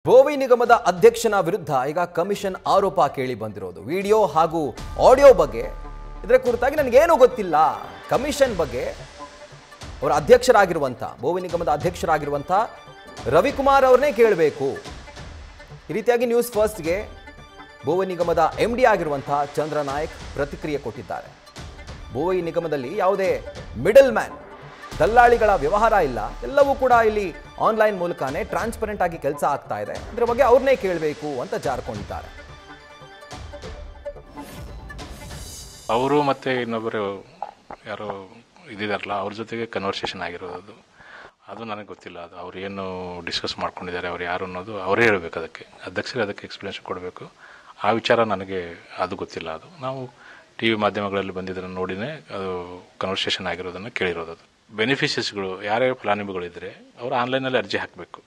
ಗೋವಿ ನಿಗಮದ ಅಧ್ಯಕ್ಷನ ವಿರುದ್ಧ ಈಗ ಕಮಿಷನ್ ಆರೋಪ ಕೇಳಿ ಬಂದಿರೋದು ವಿಡಿಯೋ ಹಾಗೂ ಆಡಿಯೋ ಬಗ್ಗೆ ಇದರ ಕುರಿತಾಗಿ ನನಗೇನು ಗೊತ್ತಿಲ್ಲ ಕಮಿಷನ್ ಬಗ್ಗೆ ಅವರ ಅಧ್ಯಕ್ಷರಾಗಿರುವಂತ ಗೋವಿ ನಿಗಮದ ಅಧ್ಯಕ್ಷರಾಗಿರುವಂತ ರವಿಕುಮಾರ್ ಅವರನ್ನೇ ಕೇಳಬೇಕು ಈ ರೀತಿಯಾಗಿ ನ್ಯೂಸ್ ಫಸ್ಟ್ ಗೆ ಗೋವಿ ನಿಗಮದ ಎಂಡಿ ಆಗಿರುವಂತ ಚಂದ್ರನಾಯಕ್ ಪ್ರತಿಕ್ರಿಯೆ ಕೊಟ್ಟಿದ್ದಾರೆ ಗೋವಿ ನಿಗಮದಲ್ಲಿ ಯಾವುದೇ ಮಿಡಲ್ ಮ್ಯಾನ್ ದಲ್ಲಾಳಿಗಳ ವ್ಯವಹಾರ ಇಲ್ಲ ಎಲ್ಲವೂ ಕೂಡ ಇಲ್ಲಿ ಆನ್ಲೈನ್ ಮೂಲಕನೇ ಟ್ರಾನ್ಸ್ಪರೆಂಟ್ ಆಗಿ ಕೆಲಸ ಆಗ್ತಾ ಇದೆ ಅದರ ಬಗ್ಗೆ ಅವ್ರನ್ನೇ ಕೇಳಬೇಕು ಅಂತ ಜಾರ್ಕೊಂಡಿದ್ದಾರೆ ಅವರು ಮತ್ತೆ ಇನ್ನೊಬ್ಬರು ಯಾರೋ ಇದಿದಾರಲ್ಲ ಅವ್ರ ಜೊತೆಗೆ ಕನ್ವರ್ಸೇಷನ್ ಆಗಿರೋದು ಅದು ನನಗೆ ಗೊತ್ತಿಲ್ಲ ಅದು ಅವ್ರು ಏನು ಡಿಸ್ಕಸ್ ಮಾಡ್ಕೊಂಡಿದ್ದಾರೆ ಅವ್ರು ಯಾರು ಅನ್ನೋದು ಅವರೇ ಹೇಳಬೇಕು ಅದಕ್ಕೆ ಅಧ್ಯಕ್ಷರೇ ಅದಕ್ಕೆ ಎಕ್ಸ್ಪ್ಲನೇಷನ್ ಕೊಡಬೇಕು ಆ ವಿಚಾರ ನನಗೆ ಅದು ಗೊತ್ತಿಲ್ಲ ಅದು ನಾವು ಟಿ ವಿ ಮಾಧ್ಯಮಗಳಲ್ಲಿ ಬಂದಿದ್ದನ್ನು ನೋಡಿನೇ ಅದು ಕನ್ವರ್ಸೇಷನ್ ಆಗಿರೋದನ್ನು ಕೇಳಿರೋದು ಅದು ಬೆನಿಫಿಷರೀಸ್ಗಳು ಯಾರ್ಯಾವ ಫಲಾನುಭವಿಗಳಿದ್ದರೆ ಅವರು ಆನ್ಲೈನಲ್ಲಿ ಅರ್ಜಿ ಹಾಕಬೇಕು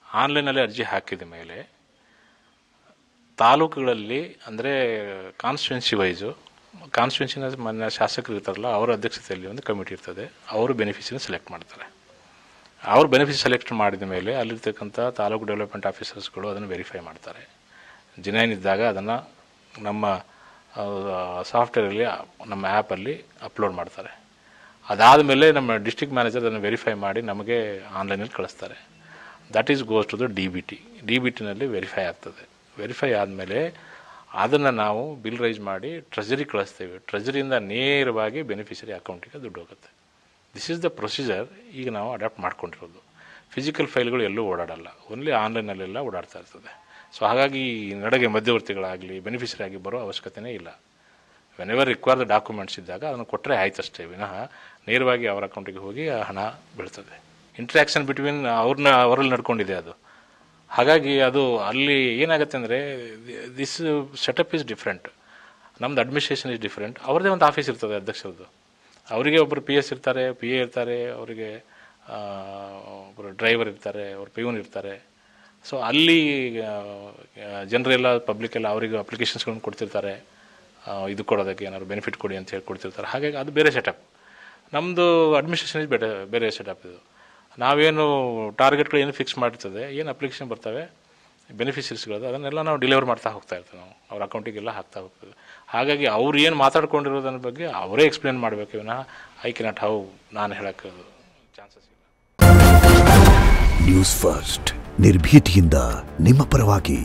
ಆನ್ಲೈನಲ್ಲಿ ಅರ್ಜಿ ಹಾಕಿದ ಮೇಲೆ ತಾಲೂಕುಗಳಲ್ಲಿ ಅಂದರೆ ಕಾನ್ಸ್ಟಿಟ್ಯೂನ್ಸಿ ವೈಸು ಕಾನ್ಸ್ಟಿಟ್ಯೂನ್ಸಿನ ಮನೆ ಶಾಸಕರು ಇರ್ತಾರಲ್ಲ ಅವರ ಅಧ್ಯಕ್ಷತೆಯಲ್ಲಿ ಒಂದು ಕಮಿಟಿ ಇರ್ತದೆ ಅವರು ಬೆನಿಫಿಷರಿನ ಸೆಲೆಕ್ಟ್ ಮಾಡ್ತಾರೆ ಅವರು ಬೆನಿಫಿಷರಿ ಸೆಲೆಕ್ಟ್ ಮಾಡಿದ ಮೇಲೆ ಅಲ್ಲಿರ್ತಕ್ಕಂಥ ತಾಲೂಕು ಡೆವಲಪ್ಮೆಂಟ್ ಆಫೀಸರ್ಸ್ಗಳು ಅದನ್ನು ವೆರಿಫೈ ಮಾಡ್ತಾರೆ ಜಿನೈನ್ ಇದ್ದಾಗ ಅದನ್ನು ನಮ್ಮ ಸಾಫ್ಟ್ವೇರಲ್ಲಿ ನಮ್ಮ ಆ್ಯಪಲ್ಲಿ ಅಪ್ಲೋಡ್ ಮಾಡ್ತಾರೆ ಅದಾದ ಮೇಲೆ ನಮ್ಮ ಡಿಸ್ಟ್ರಿಕ್ಟ್ ಮ್ಯಾನೇಜರ್ ಅದನ್ನು ವೆರಿಫೈ ಮಾಡಿ ನಮಗೆ ಆನ್ಲೈನಲ್ಲಿ ಕಳಿಸ್ತಾರೆ that is goes to the D B ಟಿನಲ್ಲಿ ವೆರಿಫೈ ಆಗ್ತದೆ ವೆರಿಫೈ ಆದಮೇಲೆ ಅದನ್ನು ನಾವು ಬಿಲ್ ರೈಸ್ ಮಾಡಿ ಟ್ರೆಜರಿ ಕಳಿಸ್ತೇವೆ ಟ್ರೆಜರಿಯಿಂದ ನೇರವಾಗಿ ಬೆನಿಫಿಷರಿ ಅಕೌಂಟಿಗೆ ದುಡ್ಡು ಹೋಗುತ್ತೆ ದಿಸ್ ಈಸ್ ದ ಪ್ರೊಸೀಜರ್ ಈಗ ನಾವು ಅಡಾಪ್ಟ್ ಮಾಡ್ಕೊಂಡಿರೋದು ಫಿಸಿಕಲ್ ಫೈಲ್ಗಳು ಎಲ್ಲೂ ಓಡಾಡಲ್ಲ ಓನ್ಲಿ ಆನ್ಲೈನಲ್ಲೆಲ್ಲ ಓಡಾಡ್ತಾ ಇರ್ತದೆ ಸೊ ಹಾಗಾಗಿ ನಡುಗೆ ಮಧ್ಯವರ್ತಿಗಳಾಗಲಿ ಬೆನಿಫಿಷರಿ ಆಗಿ ಬರೋ ಅವಶ್ಯಕತೆಯೇ ಇಲ್ಲ ವೆನೆವರ್ ರಿಕ್ವೈರ್ ದ ಡಾಕ್ಯುಮೆಂಟ್ಸ್ ಇದ್ದಾಗ ಅದನ್ನು ಕೊಟ್ಟರೆ ಆಯ್ತು ಅಷ್ಟೇ ವಿನಃ ನೇರವಾಗಿ ಅವರ ಅಕೌಂಟಿಗೆ ಹೋಗಿ ಆ ಹಣ ಬೀಳ್ತದೆ ಇಂಟ್ರ್ಯಾಕ್ಷನ್ ಬಿಟ್ವೀನ್ ಅವರಲ್ಲಿ ನಡ್ಕೊಂಡಿದೆ ಅದು ಹಾಗಾಗಿ ಅದು ಅಲ್ಲಿ ಏನಾಗುತ್ತೆ ಅಂದರೆ ದಿಸ್ ಸೆಟಪ್ ಈಸ್ ಡಿಫ್ರೆಂಟ್ ನಮ್ದು ಅಡ್ಮಿನಿಸ್ಟ್ರೇಷನ್ ಈಸ್ ಡಿಫ್ರೆಂಟ್ ಅವ್ರದ್ದೇ ಒಂದು ಆಫೀಸ್ ಇರ್ತದೆ ಅಧ್ಯಕ್ಷರದ್ದು ಅವರಿಗೆ ಒಬ್ಬರು ಪಿ ಎಸ್ ಇರ್ತಾರೆ ಪಿ ಎ ಇರ್ತಾರೆ ಅವರಿಗೆ ಒಬ್ಬರು ಡ್ರೈವರ್ ಇರ್ತಾರೆ ಅವ್ರು ಪಿಯೂನ್ ಇರ್ತಾರೆ ಸೊ ಅಲ್ಲಿ ಜನರೆಲ್ಲ ಪಬ್ಲಿಕ್ ಎಲ್ಲ ಅವರಿಗೆ ಅಪ್ಲಿಕೇಶನ್ಸ್ಗಳನ್ನು ಕೊಡ್ತಿರ್ತಾರೆ ಇದು ಕೊಡೋದಕ್ಕೆ ಏನಾದ್ರು ಬೆನಿಫಿಟ್ ಕೊಡಿ ಅಂತ ಹೇಳಿ ಕೊಡ್ತಿರ್ತಾರೆ ಹಾಗಾಗಿ ಅದು ಬೇರೆ ಸೆಟಪ್ ನಮ್ಮದು ಅಡ್ಮಿನಿಸ್ಟ್ರೇಷನ್ ಇಸ್ ಬೇರೆ ಸೆಟಪ್ ಇದು ನಾವೇನು ಟಾರ್ಗೆಟ್ಗಳು ಏನು ಫಿಕ್ಸ್ ಮಾಡಿರ್ತದೆ ಏನು ಅಪ್ಲಿಕೇಶನ್ ಬರ್ತವೆ ಬೆನಿಫಿಷರೀಸ್ಗಳದ್ದು ಅದನ್ನೆಲ್ಲ ನಾವು ಡೆಲಿವರ್ ಮಾಡ್ತಾ ಹೋಗ್ತಾ ಇರ್ತೀವಿ ನಾವು ಅವ್ರ ಅಕೌಂಟಿಗೆಲ್ಲ ಹಾಕ್ತಾ ಹೋಗ್ತದೆ ಹಾಗಾಗಿ ಅವ್ರು ಏನು ಮಾತಾಡ್ಕೊಂಡಿರೋದ್ರ ಬಗ್ಗೆ ಅವರೇ ಎಕ್ಸ್ಪ್ಲೇನ್ ಮಾಡಬೇಕು ವಿನಃ ಐ ಕೆನಾಟ್ ಹೌ ನಾನು ಹೇಳೋಕ್ಕೆ ಚಾನ್ಸಸ್ ಇಲ್ಲ ನ್ಯೂಸ್ ಫಸ್ಟ್ ನಿರ್ಭೀತಿಯಿಂದ ನಿಮ್ಮ ಪರವಾಗಿ.